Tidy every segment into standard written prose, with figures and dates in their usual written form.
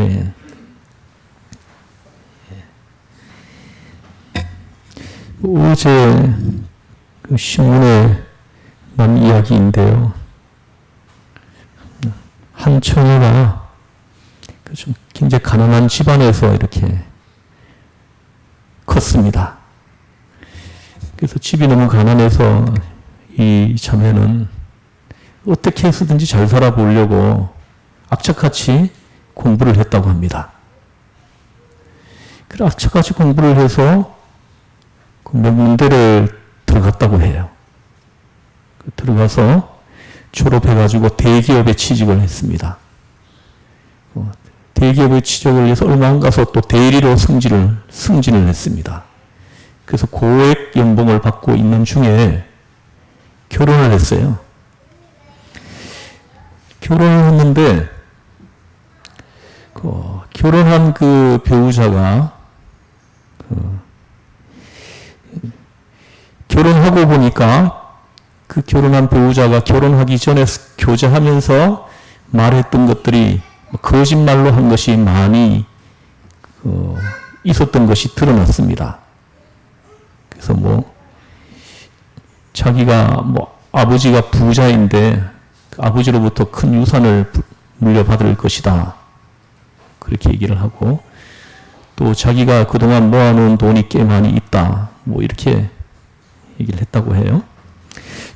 아멘. 어제 그 신문에 난 이야기인데요. 한 처녀가 좀 굉장히 가난한 집안에서 이렇게 컸습니다. 그래서 집이 너무 가난해서 이 자매는 어떻게 해서든지 잘 살아보려고 악착같이 공부를 했다고 합니다. 그래 악착같이 공부를 해서 그 명문대를 들어갔다고 해요. 들어가서 졸업해가지고 대기업에 취직을 했습니다. 대기업에 취직을 해서 얼마 안 가서 또 대리로 승진을 했습니다. 그래서 고액 연봉을 받고 있는 중에 결혼을 했어요. 결혼을 했는데 결혼한 그 배우자가 결혼하고 보니까 그 결혼한 배우자가 결혼하기 전에 교제하면서 말했던 것들이 거짓말로 한 것이 많이 있었던 것이 드러났습니다. 그래서 자기가 아버지가 부자인데 아버지로부터 큰 유산을 물려받을 것이다. 그렇게 얘기를 하고 또 자기가 그동안 모아놓은 돈이 꽤 많이 있다. 이렇게 얘기를 했다고 해요.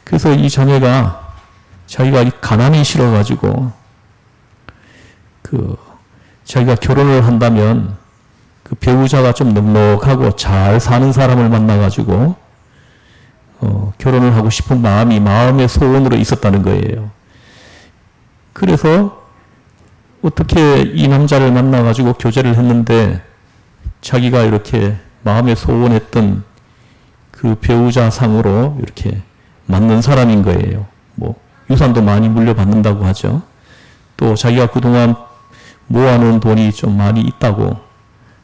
그래서 이 자매가 자기가 가난이 싫어가지고 자기가 결혼을 한다면 그 배우자가 좀 넉넉하고 잘 사는 사람을 만나가지고 결혼을 하고 싶은 마음의 소원으로 있었다는 거예요. 그래서 어떻게 이 남자를 만나가지고 교제를 했는데 자기가 이렇게 마음에 소원했던 그 배우자 상으로 이렇게 맞는 사람인 거예요. 유산도 많이 물려받는다고 하죠. 또 자기가 그동안 모아놓은 돈이 좀 많이 있다고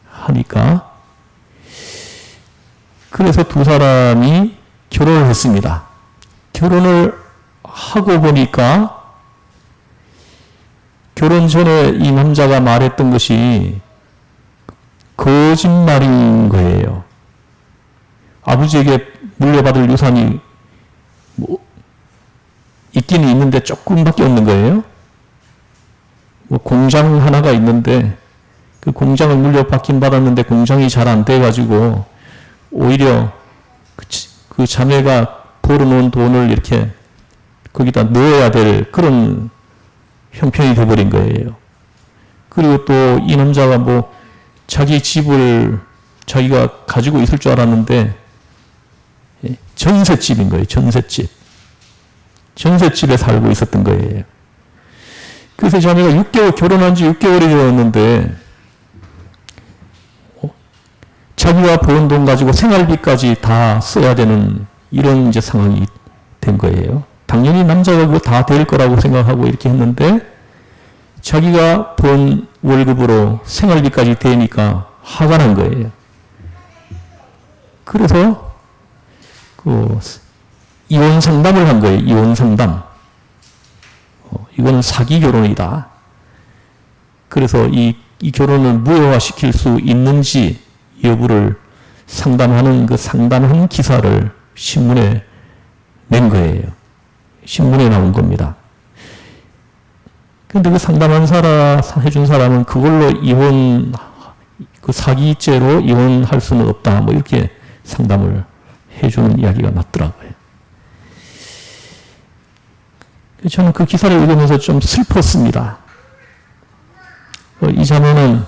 하니까 그래서 두 사람이 결혼을 했습니다. 결혼을 하고 보니까 결혼 전에 이 남자가 말했던 것이 거짓말인 거예요. 아버지에게 물려받을 유산이 있기는 있는데 조금밖에 없는 거예요. 공장 하나가 있는데 그 공장을 물려받긴 받았는데 공장이 잘 안 돼가지고 오히려 그 자매가 벌어놓은 돈을 이렇게 거기다 넣어야 될 그런 형편이 돼버린 거예요. 그리고 또 이 남자가 자기 집을 자기가 가지고 있을 줄 알았는데 전셋집인 거예요. 전셋집. 전셋집에 살고 있었던 거예요. 그래서 자매가 결혼한 지 6개월이 되었는데 자기가 버는 돈 가지고 생활비까지 다 써야 되는 이런 이제 상황이 된 거예요. 당연히 남자가 그거 다 될 거라고 생각하고 이렇게 했는데 자기가 번 월급으로 생활비까지 되니까 화가 난 거예요. 그래서 이혼 상담을 한 거예요. 이혼 상담. 이거는 사기 결혼이다. 그래서 이 결혼을 무효화시킬 수 있는지 여부를 상담하는 그 상담한 기사를 신문에 낸 거예요. 신문에 나온 겁니다. 근데 그 상담한 해준 사람은 그걸로 그 사기죄로 이혼할 수는 없다. 이렇게 상담을 해주는 이야기가 났더라고요. 저는 그 기사를 읽으면서 좀 슬펐습니다. 이 자매는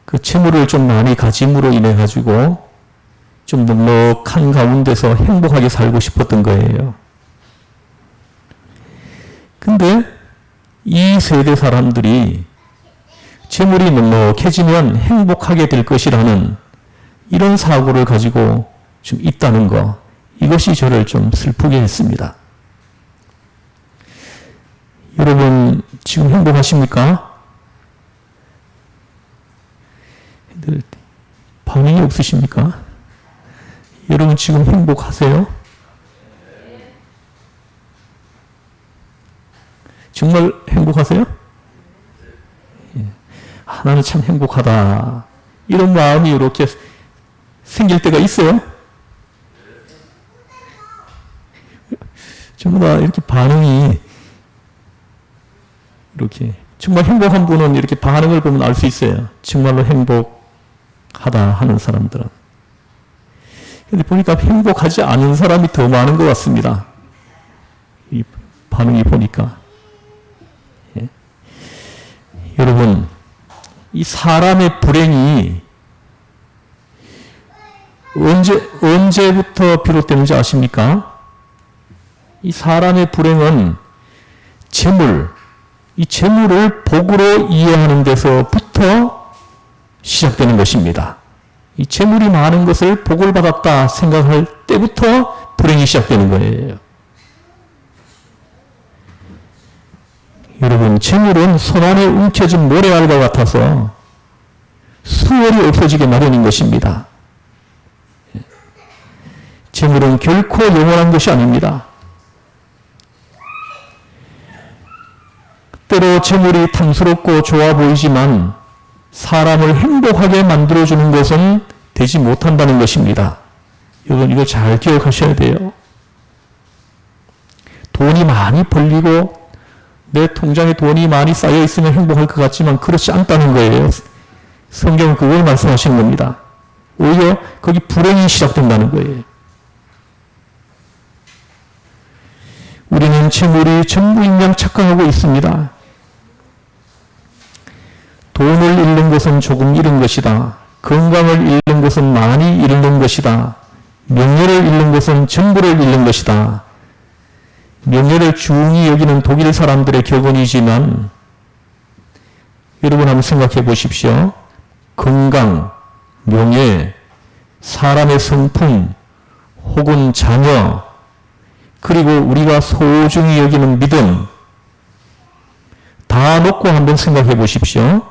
그 채무를 좀 많이 가짐으로 인해 가지고 좀 넉넉한 가운데서 행복하게 살고 싶었던 거예요. 근데 이 세대 사람들이 재물이 넉넉해지면 행복하게 될 것이라는 이런 사고를 가지고 좀 있다는 거, 이것이 저를 좀 슬프게 했습니다. 여러분 지금 행복하십니까? 반응이 없으십니까? 여러분 지금 행복하세요? 정말 행복하세요? 나는 참 행복하다. 이런 마음이 이렇게 생길 때가 있어요. 전부 다 이렇게 반응이 이렇게 정말 행복한 분은 이렇게 반응을 보면 알 수 있어요. 정말로 행복하다 하는 사람들은. 근데 보니까 행복하지 않은 사람이 더 많은 것 같습니다. 이 반응이 보니까. 예. 여러분, 이 사람의 불행이 언제부터 비롯되는지 아십니까? 이 사람의 불행은 이 재물을 복으로 이해하는 데서부터 시작되는 것입니다. 이 재물이 많은 것을 복을 받았다 생각할 때부터 불행이 시작되는 거예요. 여러분, 재물은 손안에 움켜진 모래알과 같아서 수월이 없어지게 마련인 것입니다. 재물은 결코 영원한 것이 아닙니다. 때로 재물이 탐스럽고 좋아 보이지만 사람을 행복하게 만들어주는 것은 되지 못한다는 것입니다. 여러분, 이거 잘 기억하셔야 돼요. 돈이 많이 벌리고 내 통장에 돈이 많이 쌓여 있으면 행복할 것 같지만 그렇지 않다는 거예요. 성경은 그걸 말씀하시는 겁니다. 오히려 거기 불행이 시작된다는 거예요. 우리는 재물이 전부인 양 착각하고 있습니다. 돈을 잃는 것은 조금 잃은 것이다. 건강을 잃는 것은 많이 잃는 것이다. 명예를 잃는 것은 전부를 잃는 것이다. 명예를 중히 여기는 독일 사람들의 격언이지만 여러분 한번 생각해 보십시오. 건강, 명예, 사람의 성품, 혹은 자녀, 그리고 우리가 소중히 여기는 믿음 다 놓고 한번 생각해 보십시오.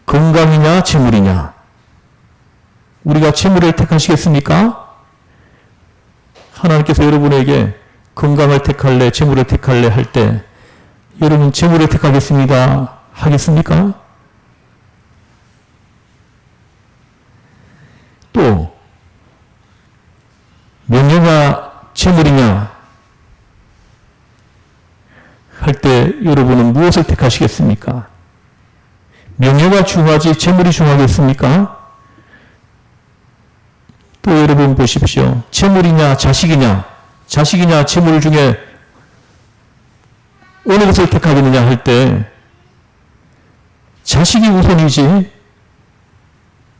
건강이냐 재물이냐? 우리가 재물을 택하시겠습니까? 하나님께서 여러분에게 건강을 택할래, 재물을 택할래 할 때 여러분 재물을 택하겠습니다 하겠습니까? 또 명예가 재물이냐 할 때 여러분은 무엇을 택하시겠습니까? 명예가 중요하지 재물이 중요하겠습니까? 또 여러분 보십시오. 재물이냐 자식이냐, 자식이냐 재물 중에 어느 것을 택하겠느냐 할 때 자식이 우선이지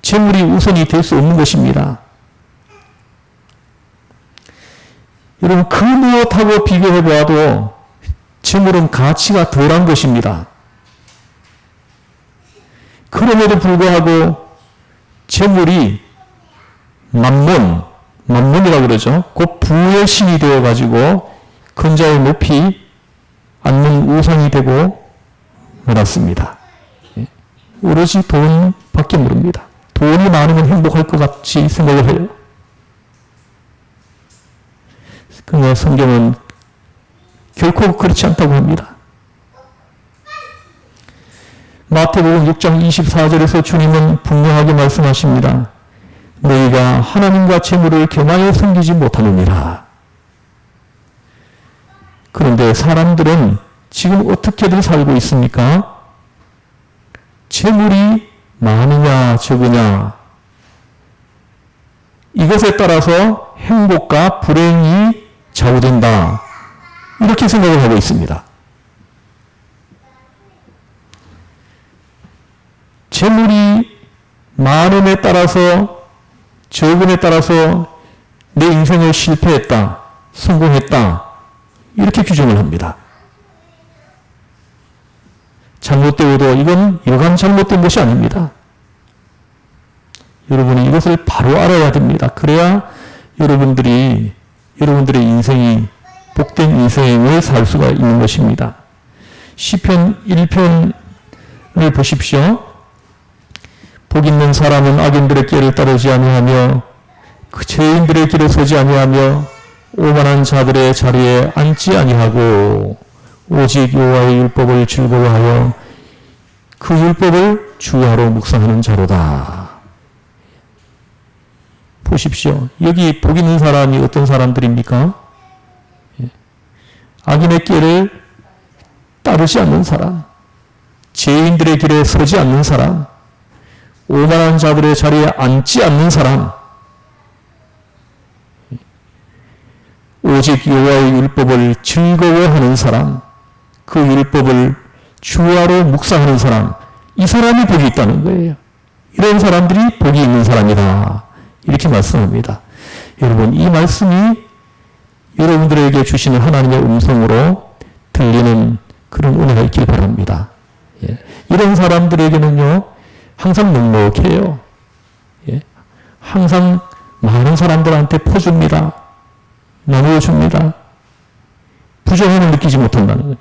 재물이 우선이 될 수 없는 것입니다. 여러분 그 무엇하고 비교해 보아도 재물은 가치가 덜한 것입니다. 그럼에도 불구하고 재물이 만몬이라고 그러죠. 곧 부의 신이 되어가지고 근자에 높이 앉는 우상이 되고 말았습니다. 오로지 돈밖에 모릅니다. 돈이 많으면 행복할 것 같이 생각을 해요. 그러나 성경은 결코 그렇지 않다고 합니다. 마태복음 6장 24절에서 주님은 분명하게 말씀하십니다. 너희가 하나님과 재물을 겸하여 섬기지 못하느니라. 그런데 사람들은 지금 어떻게들 살고 있습니까? 재물이 많으냐 적으냐 이것에 따라서 행복과 불행이 좌우된다. 이렇게 생각을 하고 있습니다. 재물이 많음에 따라서 적음에 따라서 내 인생을 실패했다, 성공했다 이렇게 규정을 합니다. 잘못되어도 이건 여간 잘못된 것이 아닙니다. 여러분이 이것을 바로 알아야 됩니다. 그래야 여러분들의 인생이 복된 인생을 살 수가 있는 것입니다. 시편 1편을 보십시오. 복 있는 사람은 악인들의 길을 따르지 아니하며 그 죄인들의 길에 서지 아니하며 오만한 자들의 자리에 앉지 아니하고 오직 여호와의 율법을 즐거워하여 그 율법을 주야로 묵상하는 자로다. 보십시오. 여기 복 있는 사람이 어떤 사람들입니까? 악인의 길을 따르지 않는 사람, 죄인들의 길에 서지 않는 사람, 오만한 자들의 자리에 앉지 않는 사람, 오직 여호와의 율법을 즐거워하는 사람, 그 율법을 주야로 묵상하는 사람, 이 사람이 복이 있다는 거예요. 이런 사람들이 복이 있는 사람이다. 이렇게 말씀합니다. 여러분, 이 말씀이 여러분들에게 주시는 하나님의 음성으로 들리는 그런 은혜가 있길 바랍니다. 예. 이런 사람들에게는요, 항상 넉넉해요. 예. 항상 많은 사람들한테 퍼줍니다. 나누어줍니다. 부정함을 느끼지 못한다는 거예요.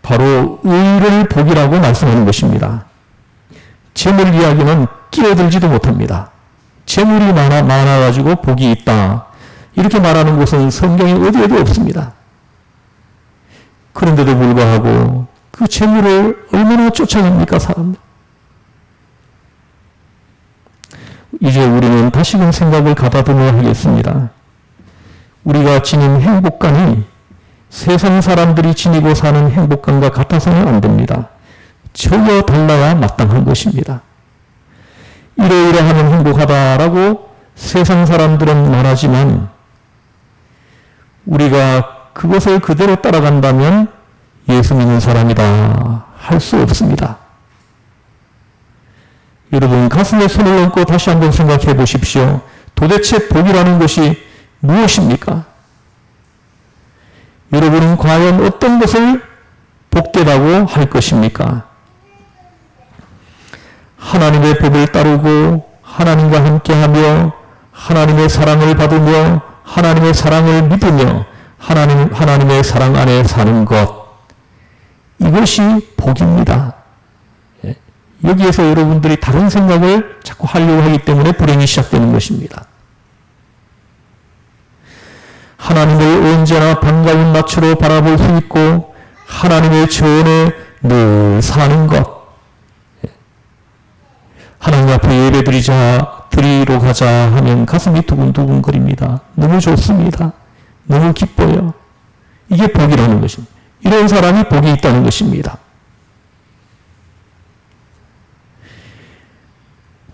바로 의를 복이라고 말씀하는 것입니다. 재물 이야기는 끼어들지도 못합니다. 재물이 많아가지고 복이 있다. 이렇게 말하는 곳은 성경에 어디에도 없습니다. 그런데도 불구하고 그 재물을 얼마나 쫓아갑니까, 사람들? 이제 우리는 다시금 생각을 가다듬어야 하겠습니다. 우리가 지닌 행복감이 세상 사람들이 지니고 사는 행복감과 같아서는 안 됩니다. 전혀 달라야 마땅한 것입니다. 이러이러하면 행복하다라고 세상 사람들은 말하지만 우리가 그것을 그대로 따라간다면 예수 믿는 사람이다 할 수 없습니다. 여러분, 가슴에 손을 얹고 다시 한번 생각해 보십시오. 도대체 복이라는 것이 무엇입니까? 여러분은 과연 어떤 것을 복되다고 할 것입니까? 하나님의 법을 따르고 하나님과 함께하며 하나님의 사랑을 받으며 하나님의 사랑을 믿으며 하나님의 사랑 안에 사는 것, 이것이 복입니다. 여기에서 여러분들이 다른 생각을 자꾸 하려고 하기 때문에 불행이 시작되는 것입니다. 하나님을 언제나 반가운 낯으로 바라볼 수 있고 하나님의 전에 늘 사는 것, 하나님 앞에 예배드리러 가자 하면 가슴이 두근두근거립니다. 너무 좋습니다. 너무 기뻐요. 이게 복이라는 것입니다. 이런 사람이 복이 있다는 것입니다.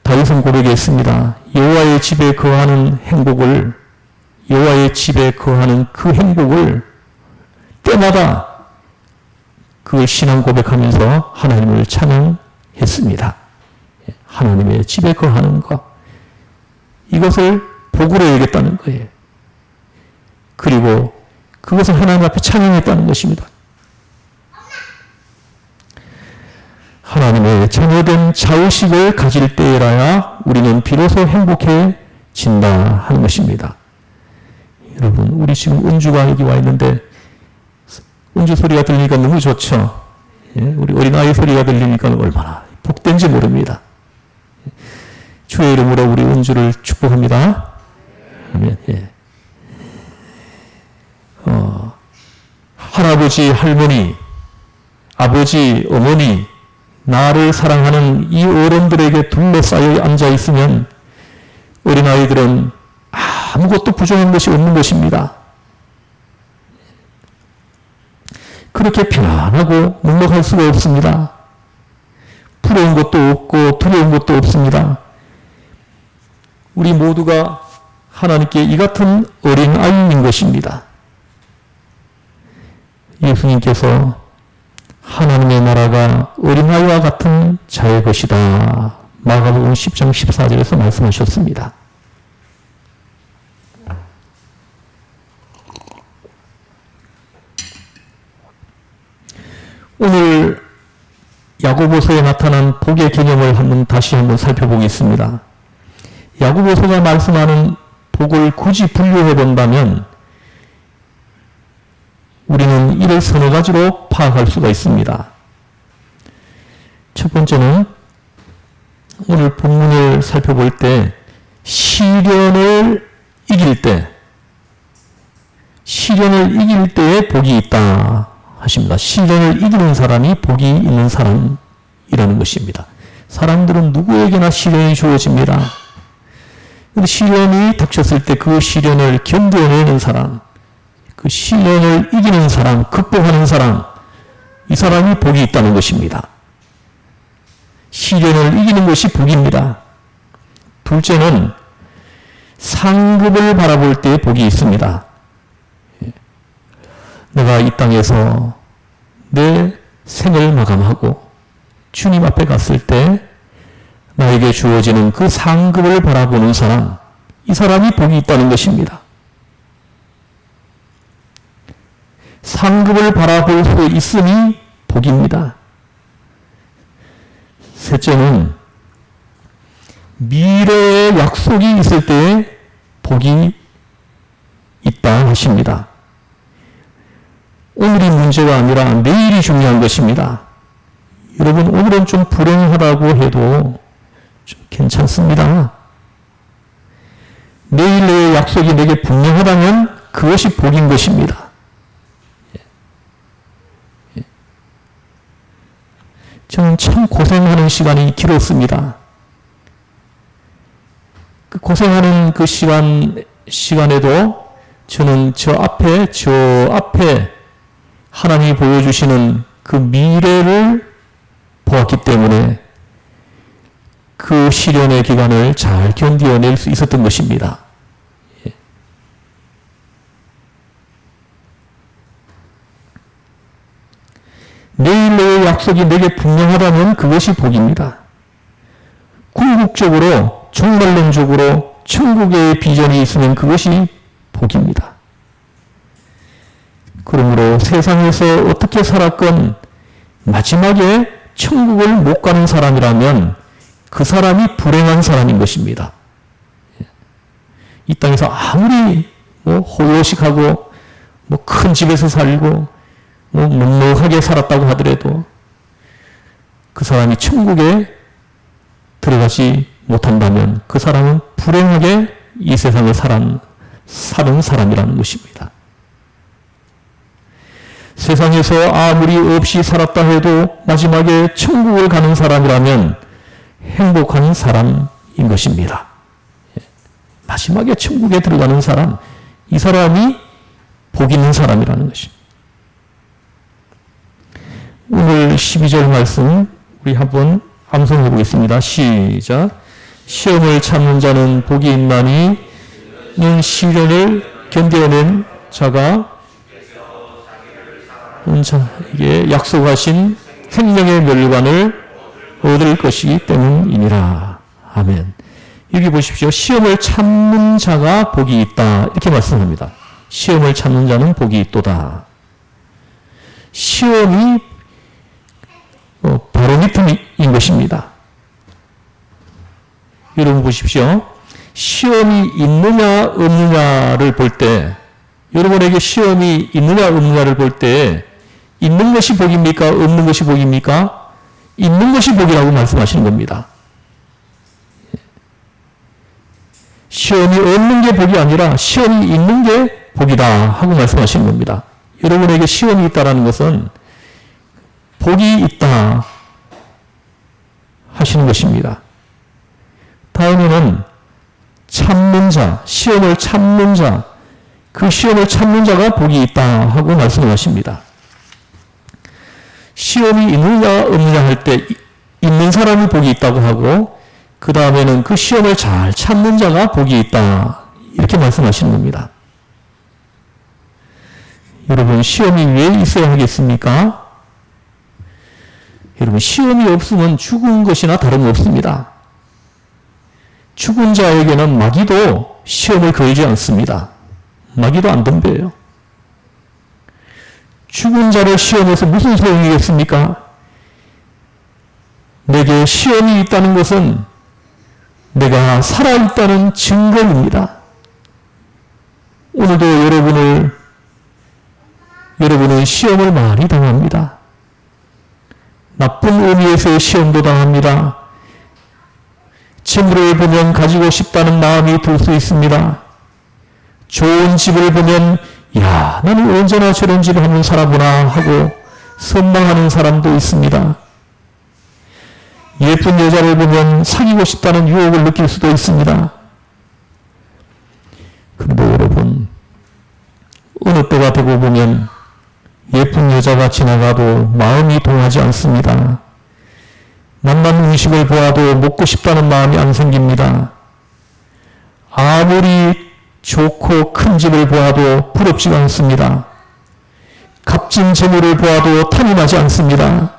다윗은 고백했습니다. 여호와의 집에 거하는 행복을, 여호와의 집에 거하는 그 행복을 때마다 그걸 신앙 고백하면서 하나님을 찬양했습니다. 하나님의 집에 거하는 것, 이것을 복으로 여겼다는 거예요. 그리고 그것을 하나님 앞에 찬양했다는 것입니다. 하나님의 자녀된 자의식을 가질 때라야 우리는 비로소 행복해진다 하는 것입니다. 여러분, 우리 지금 은주가 여기 와 있는데 은주 소리가 들리니까 너무 좋죠. 우리 어린아이 소리가 들리니까 얼마나 복된지 모릅니다. 주의 이름으로 우리 은주를 축복합니다. 아멘. 예. 할아버지, 할머니, 아버지, 어머니, 나를 사랑하는 이 어른들에게 둘러싸여 앉아 있으면 어린아이들은 아무것도 부정한 것이 없는 것입니다. 그렇게 편안하고 넉넉할 수가 없습니다. 부러운 것도 없고 두려운 것도 없습니다. 우리 모두가 하나님께 이 같은 어린아이인 것입니다. 예수님께서 하나님의 나라가 어린아이와 같은 자의 것이다. 마가복음 10장 14절에서 말씀하셨습니다. 오늘 야고보서에 나타난 복의 개념을 다시 한번 살펴보겠습니다. 야고보서가 말씀하는 복을 굳이 분류해 본다면 우리는 이를 서너 가지로 파악할 수가 있습니다. 첫 번째는 오늘 본문을 살펴볼 때 시련을 이길 때, 시련을 이길 때에 복이 있다 하십니다. 시련을 이기는 사람이 복이 있는 사람이라는 것입니다. 사람들은 누구에게나 시련이 주어집니다. 그런데 시련이 닥쳤을 때 그 시련을 견뎌내는 사람, 그 시련을 이기는 사람, 극복하는 사람, 이 사람이 복이 있다는 것입니다. 시련을 이기는 것이 복입니다. 둘째는 상급을 바라볼 때의 복이 있습니다. 내가 이 땅에서 내 생을 마감하고 주님 앞에 갔을 때 나에게 주어지는 그 상급을 바라보는 사람, 이 사람이 복이 있다는 것입니다. 상급을 바라볼 수 있음이 복입니다. 셋째는 미래의 약속이 있을 때에 복이 있다 하십니다. 오늘이 문제가 아니라 내일이 중요한 것입니다. 여러분, 오늘은 좀 불행하다고 해도 좀 괜찮습니다. 내일의 약속이 내게 분명하다면 그것이 복인 것입니다. 저는 참 고생하는 시간이 길었습니다. 그 고생하는 그 시간에도 저는 저 앞에 하나님이 보여주시는 그 미래를 보았기 때문에 그 시련의 기간을 잘 견뎌낼 수 있었던 것입니다. 내일의 약속이 내게 분명하다면 그것이 복입니다. 궁극적으로, 종말론적으로 천국의 비전이 있으면 그것이 복입니다. 그러므로 세상에서 어떻게 살았건 마지막에 천국을 못 가는 사람이라면 그 사람이 불행한 사람인 것입니다. 이 땅에서 아무리 호요식하고 큰 집에서 살고 넉넉하게 살았다고 하더라도 그 사람이 천국에 들어가지 못한다면 그 사람은 불행하게 이 세상에 사는 사람이라는 것입니다. 세상에서 아무리 없이 살았다 해도 마지막에 천국을 가는 사람이라면 행복한 사람인 것입니다. 마지막에 천국에 들어가는 사람, 이 사람이 복 있는 사람이라는 것입니다. 오늘 12절 말씀 우리 한번 암송해 보겠습니다. 시작. 시험을 참는 자는 복이 있나니 는 시련을 견뎌낸 자가 자에게 약속하신 생명의 멸관을 얻을 것이기 때문이니라. 아멘. 여기 보십시오. 시험을 참는 자가 복이 있다. 이렇게 말씀합니다. 시험을 참는 자는 복이 있도다. 시험이 바로미터인 것입니다. 여러분 보십시오. 시험이 있느냐 없느냐를 볼 때, 여러분에게 시험이 있느냐 없느냐를 볼 때 있는 것이 복입니까? 없는 것이 복입니까? 있는 것이 복이라고 말씀하시는 겁니다. 시험이 없는 게 복이 아니라 시험이 있는 게 복이다 하고 말씀하시는 겁니다. 여러분에게 시험이 있다는 것은 복이 있다 하시는 것입니다. 다음에는 참는 자, 시험을 참는 자, 그 시험을 참는 자가 복이 있다 하고 말씀을 하십니다. 시험이 있느냐 없느냐 할 때 있는 사람이 복이 있다고 하고 그 다음에는 그 시험을 잘 참는 자가 복이 있다 이렇게 말씀하시는 겁니다. 여러분, 시험이 왜 있어야 하겠습니까? 여러분, 시험이 없으면 죽은 것이나 다름없습니다. 죽은 자에게는 마귀도 시험을 걸지 않습니다. 마귀도 안 덤벼요. 죽은 자를 시험해서 무슨 소용이겠습니까? 내게 시험이 있다는 것은 내가 살아있다는 증거입니다. 오늘도 여러분은 시험을 많이 당합니다. 나쁜 의미에서의 시험도 당합니다. 재물을 보면 가지고 싶다는 마음이 들 수 있습니다. 좋은 집을 보면 야, 나는 언제나 저런 집을 한번 살아보나 하고 선망하는 사람도 있습니다. 예쁜 여자를 보면 사귀고 싶다는 유혹을 느낄 수도 있습니다. 그런데 여러분, 어느 때가 되고 보면 예쁜 여자가 지나가도 마음이 동하지 않습니다. 맛난 음식을 보아도 먹고 싶다는 마음이 안 생깁니다. 아무리 좋고 큰 집을 보아도 부럽지가 않습니다. 값진 재물을 보아도 탐이 나지 않습니다.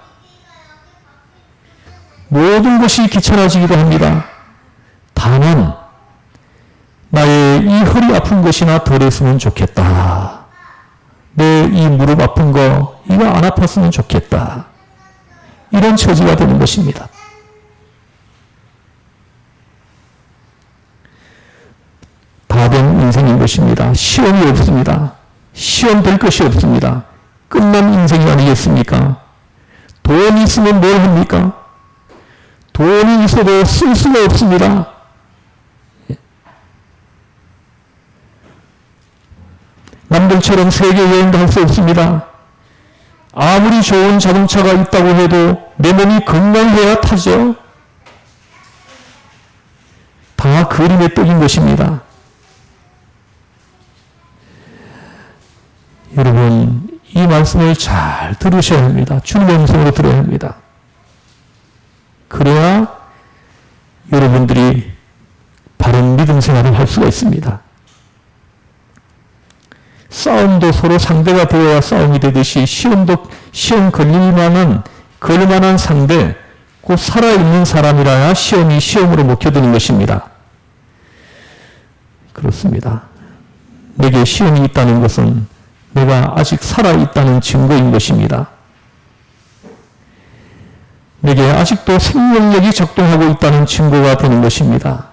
모든 것이 귀찮아지기도 합니다. 다만 나의 이 허리 아픈 것이나 덜했으면 좋겠다. 내 이 무릎 아픈 거 이거 안 아팠으면 좋겠다. 이런 처지가 되는 것입니다. 다 된 인생인 것입니다. 시험이 없습니다. 시험 될 것이 없습니다. 끝난 인생이 아니겠습니까? 돈이 있으면 뭘 합니까? 돈이 있어도 쓸 수가 없습니다. 남들처럼 세계 여행도 할 수 없습니다. 아무리 좋은 자동차가 있다고 해도 내 몸이 건강해야 타죠. 다 그림의 떡인 것입니다. 여러분, 이 말씀을 잘 들으셔야 합니다. 주님의 음성으로 들어야 합니다. 그래야 여러분들이 바른 믿음 생활을 할 수가 있습니다. 싸움도 서로 상대가 되어야 싸움이 되듯이 시험 걸릴만한 상대, 곧 살아있는 사람이라야 시험이 시험으로 먹혀드는 것입니다. 그렇습니다. 내게 시험이 있다는 것은 내가 아직 살아있다는 증거인 것입니다. 내게 아직도 생명력이 작동하고 있다는 증거가 되는 것입니다.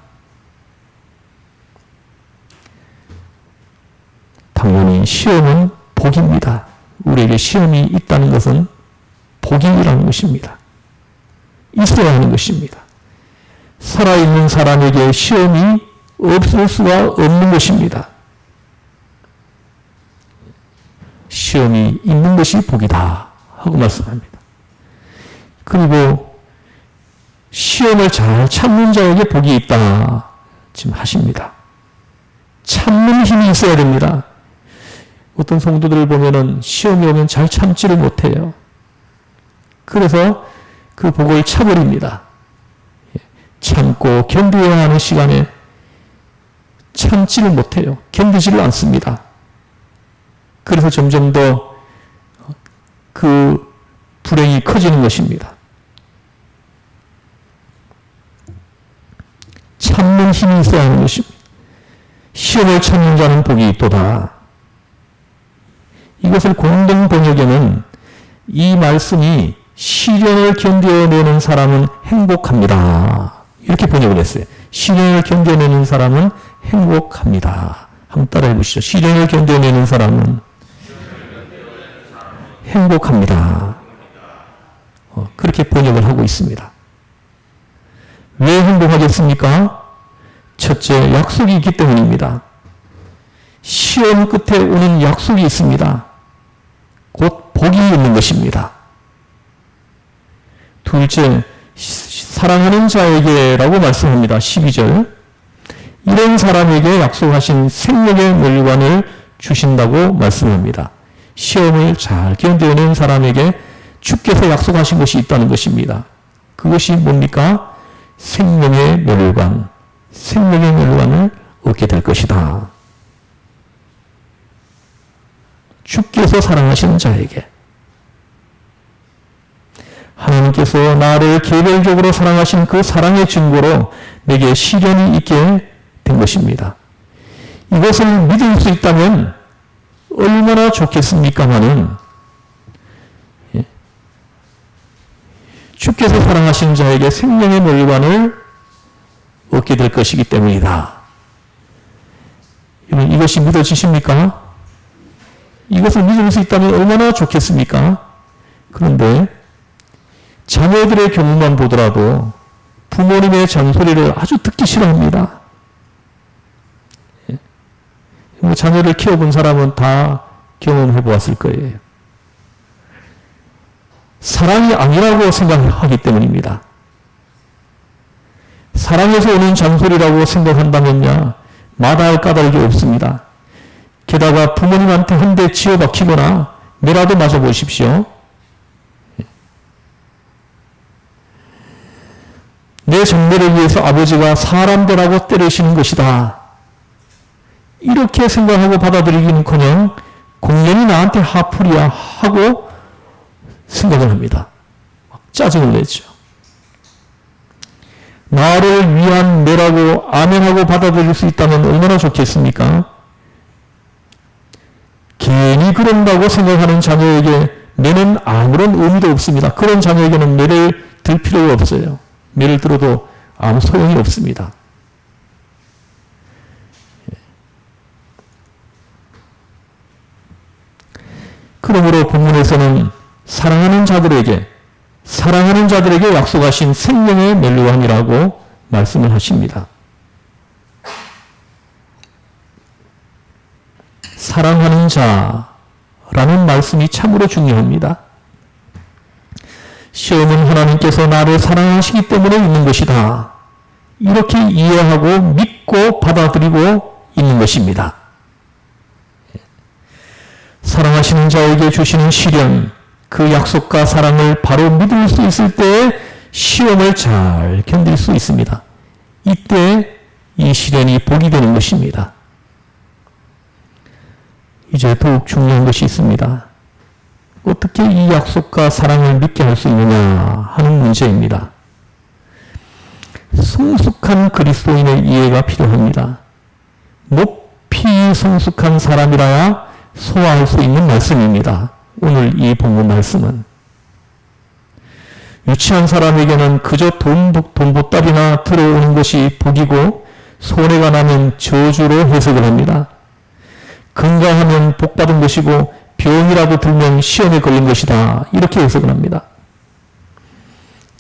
당연히 시험은 복입니다. 우리에게 시험이 있다는 것은 복이라는 것입니다. 있어야 하는 것입니다. 살아있는 사람에게 시험이 없을 수가 없는 것입니다. 시험이 있는 것이 복이다 하고 말씀합니다. 그리고 시험을 잘 참는 자에게 복이 있다 지금 하십니다. 참는 힘이 있어야 됩니다. 어떤 성도들을 보면은 시험이 오면 잘 참지를 못해요. 그래서 그 복을 차버립니다. 참고 견뎌야 하는 시간에 참지를 못해요. 견디지를 않습니다. 그래서 점점 더 그 불행이 커지는 것입니다. 참는 힘이 있어야 하는 것입니다. 시험을 참는 자는 복이 있도다. 이것을 공동 번역에는 이 말씀이 시련을 견뎌내는 사람은 행복합니다. 이렇게 번역을 했어요. 시련을 견뎌내는 사람은 행복합니다. 한번 따라해 보시죠. 시련을 견뎌내는 사람은 행복합니다. 그렇게 번역을 하고 있습니다. 왜 행복하겠습니까? 첫째, 약속이 있기 때문입니다. 시험 끝에 오는 약속이 있습니다. 곧 복이 있는 것입니다. 둘째, 사랑하는 자에게 라고 말씀합니다. 12절. 이런 사람에게 약속하신 생명의 멸관을 주신다고 말씀합니다. 시험을 잘 견뎌낸 사람에게 주께서 약속하신 것이 있다는 것입니다. 그것이 뭡니까? 생명의 멸관. 생명의 멸관을 얻게 될 것이다. 주께서 사랑하시는 자에게. 하나님께서 나를 개별적으로 사랑하신 그 사랑의 증거로 내게 시련이 있게 된 것입니다. 이것을 믿을 수 있다면 얼마나 좋겠습니까마는 주께서 사랑하시는 자에게 생명의 멸관을 얻게 될 것이기 때문이다. 여러분, 이것이 믿어지십니까? 이것을 믿을 수 있다면 얼마나 좋겠습니까? 그런데 자녀들의 경우만 보더라도 부모님의 잔소리를 아주 듣기 싫어합니다. 자녀를 키워본 사람은 다 경험해 보았을 거예요. 사랑이 아니라고 생각하기 때문입니다. 사랑에서 오는 잔소리라고 생각한다면야 마다할 까닭이 없습니다. 게다가 부모님한테 한 대 지어박히거나 매라도 맞아보십시오. 내 장래를 위해서 아버지가 사람 되라고 때리시는 것이다. 이렇게 생각하고 받아들이기는커녕 공연이 나한테 하풀이야 하고 생각을 합니다. 막 짜증을 내죠. 나를 위한 매라고 아멘하고 받아들일 수 있다면 얼마나 좋겠습니까? 괜히 그런다고 생각하는 자녀에게 매는 아무런 의미도 없습니다. 그런 자녀에게는 매를 들 필요가 없어요. 매를 들어도 아무 소용이 없습니다. 그러므로 본문에서는 사랑하는 자들에게 약속하신 생명의 멜로왕이라고 말씀을 하십니다. 사랑하는 자라는 말씀이 참으로 중요합니다. 시험은 하나님께서 나를 사랑하시기 때문에 있는 것이다. 이렇게 이해하고 믿고 받아들이고 있는 것입니다. 사랑하시는 자에게 주시는 시련, 그 약속과 사랑을 바로 믿을 수 있을 때 시험을 잘 견딜 수 있습니다. 이때 이 시련이 복이 되는 것입니다. 이제 더욱 중요한 것이 있습니다. 어떻게 이 약속과 사랑을 믿게 할 수 있느냐 하는 문제입니다. 성숙한 그리스도인의 이해가 필요합니다. 높이 성숙한 사람이라야 소화할 수 있는 말씀입니다. 오늘 이 본문 말씀은 유치한 사람에게는 그저 돈보따리나 들어오는 것이 복이고 손해가 나면 저주로 해석을 합니다. 건강하면 복받은 것이고 병이라도 들면 시험에 걸린 것이다. 이렇게 해석을 합니다.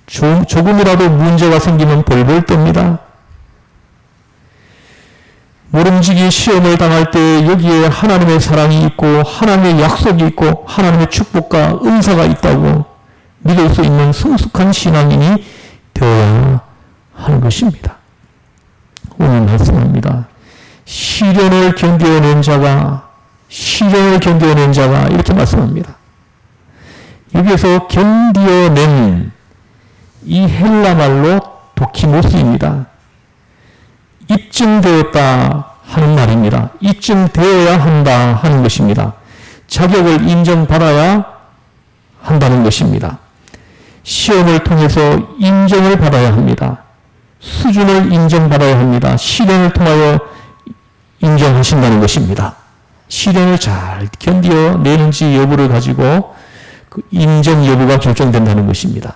조금이라도 문제가 생기면 벌벌 떱니다. 모름지기 시험을 당할 때 여기에 하나님의 사랑이 있고 하나님의 약속이 있고 하나님의 축복과 은사가 있다고 믿을 수 있는 성숙한 신앙인이 되어야 하는 것입니다. 오늘 말씀합니다. 시련을 견뎌낸 자가 이렇게 말씀합니다. 여기에서 견뎌낸 이 헬라말로 도키모스입니다. 입증되었다 하는 말입니다. 입증되어야 한다 하는 것입니다. 자격을 인정받아야 한다는 것입니다. 시험을 통해서 인정을 받아야 합니다. 수준을 인정받아야 합니다. 시련을 통하여 인정하신다는 것입니다. 시련을 잘 견뎌내는지 여부를 가지고 그 인정 여부가 결정된다는 것입니다.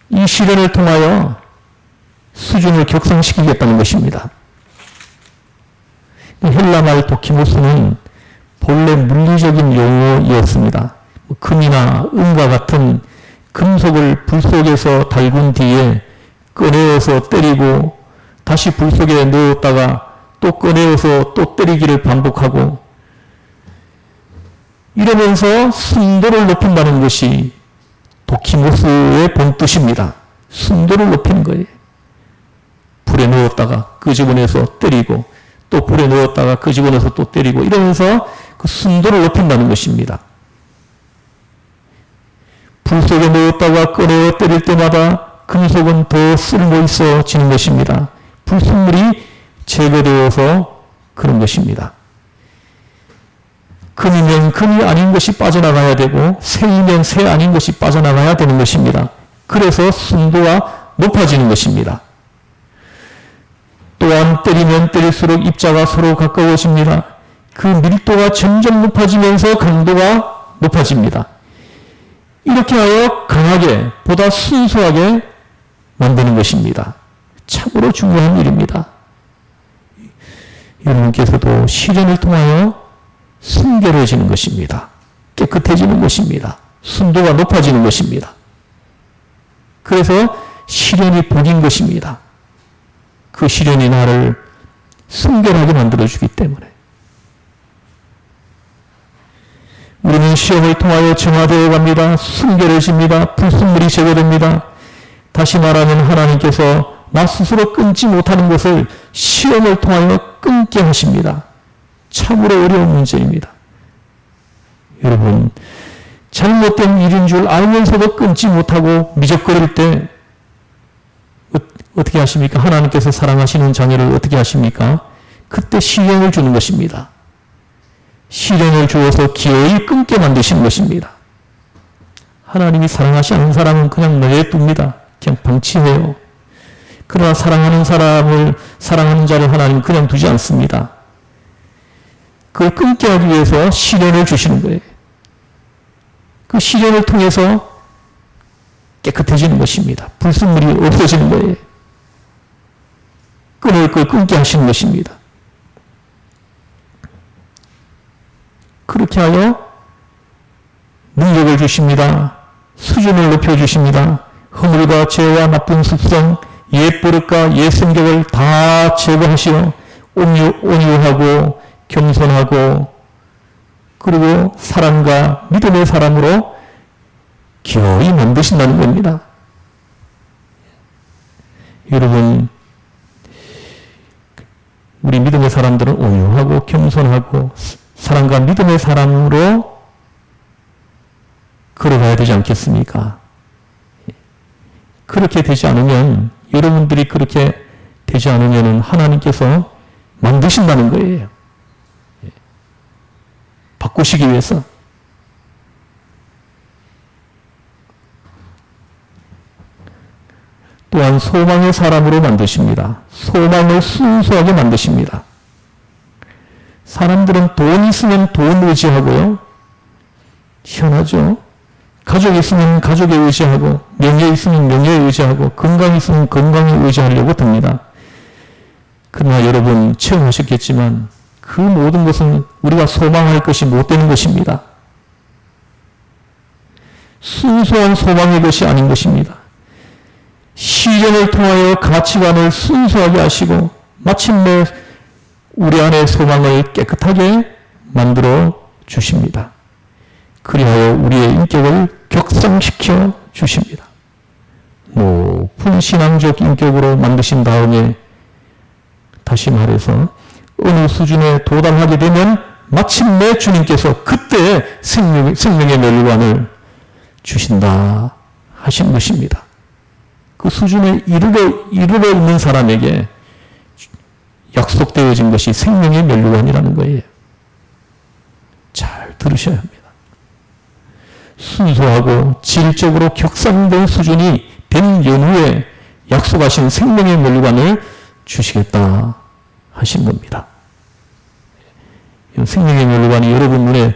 이 시련을 통하여 수준을 격상시키겠다는 것입니다. 헬라말 도키모스는 본래 물리적인 용어였습니다. 금이나 은과 같은 금속을 불 속에서 달군 뒤에 꺼내어서 때리고 다시 불 속에 넣었다가 또 꺼내어서 또 때리기를 반복하고 이러면서 순도를 높인다는 것이 도키모스의 본뜻입니다. 순도를 높이는 거예요. 불에 넣었다가 끄집어내서 때리고 또 불에 넣었다가 끄집어내서 또 때리고 이러면서 그 순도를 높인다는 것입니다. 불 속에 넣었다가 꺼내어 때릴 때마다 금속은 더 쓸모 있어지는 것입니다. 불순물이 제거되어서 그런 것입니다. 금이면 금이 아닌 것이 빠져나가야 되고 새이면 새 아닌 것이 빠져나가야 되는 것입니다. 그래서 순도가 높아지는 것입니다. 또한 때리면 때릴수록 입자가 서로 가까워집니다. 그 밀도가 점점 높아지면서 강도가 높아집니다. 이렇게 하여 강하게 보다 순수하게 만드는 것입니다. 참으로 중요한 일입니다. 여러분께서도 시련을 통하여 순결해지는 것입니다. 깨끗해지는 것입니다. 순도가 높아지는 것입니다. 그래서 시련이 복인 것입니다. 그 시련이 나를 순결하게 만들어주기 때문에. 우리는 시험을 통하여 정화되어 갑니다. 순결해집니다. 불순물이 제거됩니다. 다시 말하면 하나님께서 나 스스로 끊지 못하는 것을 시험을 통하여 끊게 하십니다. 참으로 어려운 문제입니다. 여러분, 잘못된 일인 줄 알면서도 끊지 못하고 미적거릴 때 어떻게 하십니까? 하나님께서 사랑하시는 자녀를 어떻게 하십니까? 그때 시련을 주는 것입니다. 시련을 주어서 기어이 끊게 만드시는 것입니다. 하나님이 사랑하지 않는 사람은 그냥 내버립니다. 그냥 방치해요. 그러나 사랑하는 자를 하나님은 그냥 두지 않습니다. 그걸 끊게 하기 위해서 시련을 주시는 거예요. 그 시련을 통해서 깨끗해지는 것입니다. 불순물이 없어지는 거예요. 끊을 걸 끊게 하시는 것입니다. 그렇게 하여 능력을 주십니다. 수준을 높여주십니다. 허물과 죄와 나쁜 습성, 옛 버릇과 옛 성격을 다 제거하시어 온유하고 겸손하고 그리고 사랑과 믿음의 사람으로 기어이 만드신다는 겁니다. 여러분, 우리 믿음의 사람들은 온유하고 겸손하고 사랑과 믿음의 사람으로 걸어가야 되지 않겠습니까? 그렇게 되지 않으면, 여러분들이 그렇게 되지 않으면 하나님께서 만드신다는 거예요. 바꾸시기 위해서. 또한 소망의 사람으로 만드십니다. 소망을 순수하게 만드십니다. 사람들은 돈 있으면 돈 의지하고요. 희한하죠? 가족 있으면 가족에 의지하고, 명예 있으면 명예에 의지하고, 건강 있으면 건강에 의지하려고 듭니다. 그러나 여러분 체험하셨겠지만 그 모든 것은 우리가 소망할 것이 못 되는 것입니다. 순수한 소망의 것이 아닌 것입니다. 시련을 통하여 가치관을 순수하게 하시고 마침내 우리 안의 소망을 깨끗하게 만들어 주십니다. 그리하여 우리의 인격을 격상시켜 주십니다. 높은 신앙적 인격으로 만드신 다음에 다시 말해서 어느 수준에 도달하게 되면 마침내 주님께서 그때 생명의 멸류관을 주신다 하신 것입니다. 그 수준에 이르러 있는 사람에게 약속되어진 것이 생명의 멸류관이라는 거예요. 잘 들으셔야 합니다. 순수하고 질적으로 격상된 수준이 된 연후에 약속하신 생명의 멸류관을 주시겠다 하신 겁니다. 생명의 멸류관이 여러분 눈에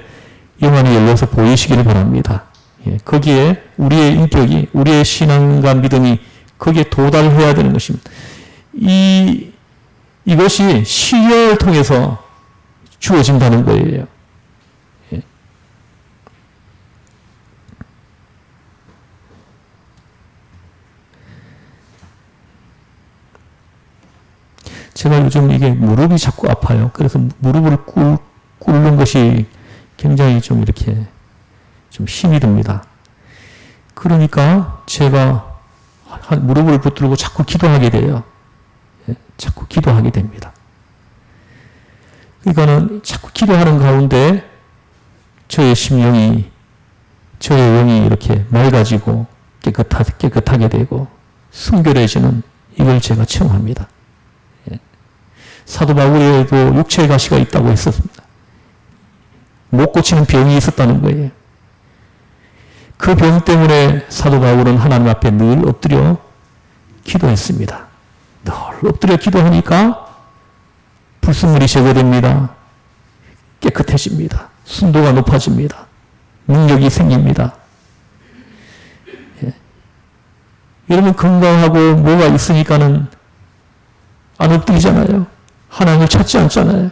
영안이 열려서 보이시기를 바랍니다. 거기에 우리의 인격이, 우리의 신앙과 믿음이 거기에 도달해야 되는 것입니다. 이것이 시련을 통해서 주어진다는 거예요. 제가 요즘 이게 무릎이 자꾸 아파요. 그래서 무릎을 꿇는 것이 굉장히 좀 이렇게 좀 힘이 듭니다. 그러니까 제가 무릎을 붙들고 자꾸 기도하게 돼요. 자꾸 기도하게 됩니다. 그러니까는 자꾸 기도하는 가운데 저의 심령이, 저의 영이 이렇게 맑아지고 깨끗하게 되고 순결해지는 이걸 제가 체험합니다. 사도 바울에도 육체의 가시가 있다고 했었습니다. 못 고치는 병이 있었다는 거예요. 그 병 때문에 사도 바울은 하나님 앞에 늘 엎드려 기도했습니다. 늘 엎드려 기도하니까 불순물이 제거됩니다. 깨끗해집니다. 순도가 높아집니다. 능력이 생깁니다. 여러분 건강하고 뭐가 있으니까는 안 엎드리잖아요. 하나님을 찾지 않잖아요.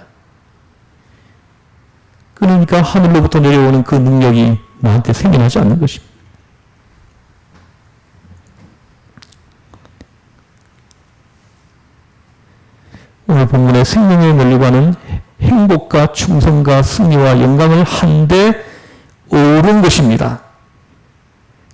그러니까 하늘로부터 내려오는 그 능력이 나한테 생겨나지 않는 것입니다. 오늘 본문의 생명의 면류관은 행복과 충성과 승리와 영광을 한데 오른 것입니다.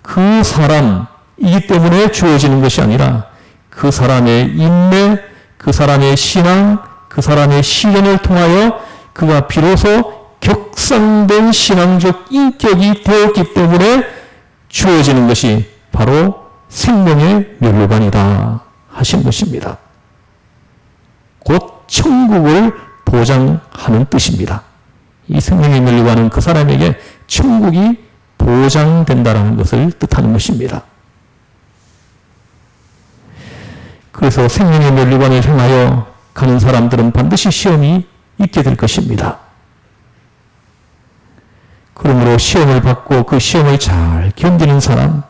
그 사람이기 때문에 주어지는 것이 아니라 그 사람의 인내, 그 사람의 신앙, 그 사람의 시련을 통하여 그가 비로소 격상된 신앙적 인격이 되었기 때문에 주어지는 것이 바로 생명의 면류관이다 하신 것입니다. 곧 천국을 보장하는 뜻입니다. 이 생명의 면류관은 그 사람에게 천국이 보장된다는 것을 뜻하는 것입니다. 그래서 생명의 면류관을 향하여 가는 사람들은 반드시 시험이 있게 될 것입니다. 그러므로 시험을 받고 그 시험을 잘 견디는 사람,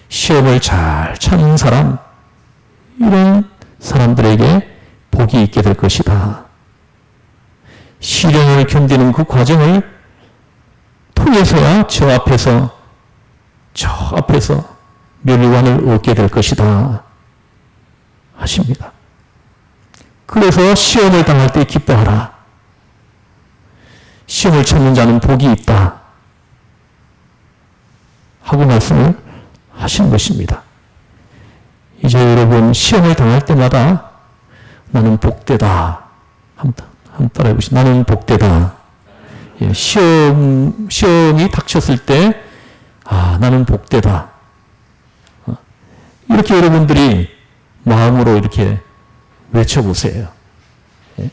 시험을 잘 참는 사람, 이런 사람들에게 복이 있게 될 것이다. 시련을 견디는 그 과정을 통해서야 저 앞에서 면류관을 얻게 될 것이다 하십니다. 그래서 시험을 당할 때 기뻐하라. 시험을 참는 자는 복이 있다 하고 말씀을 하신 것입니다. 이제 여러분 시험을 당할 때마다 나는 복되다. 한번 따라해 보시죠. 나는 복되다. 예, 시험이 닥쳤을 때 나는 복되다. 이렇게 여러분들이 마음으로 이렇게 외쳐보세요. 예?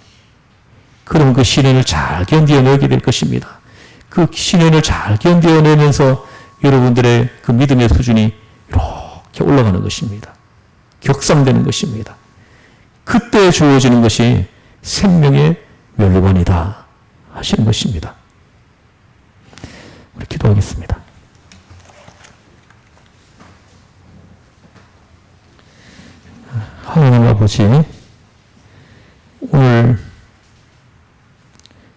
그럼 그 시련을 잘 견뎌내게 될 것입니다. 그 시련을 잘 견뎌내면서 여러분들의 그 믿음의 수준이 이렇게 올라가는 것입니다. 격상되는 것입니다. 그때 주어지는 것이 생명의 면류관이다 하시는 것입니다. 우리 기도하겠습니다. 하나님 아버지, 오늘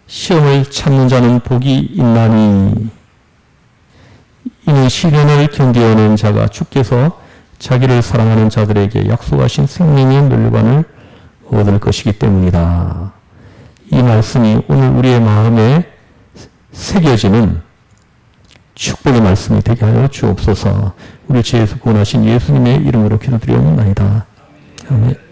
시험을 참는 자는 복이 있나니 이는 시련을 견디어낸 자가 주께서 자기를 사랑하는 자들에게 약속하신 생명의 면류관을 얻을 것이기 때문이다. 이 말씀이 오늘 우리의 마음에 새겨지는 축복의 말씀이 되게 하여 주옵소서. 우리 주 예수 구원하신 예수님의 이름으로 기도드리옵나이다. 아멘.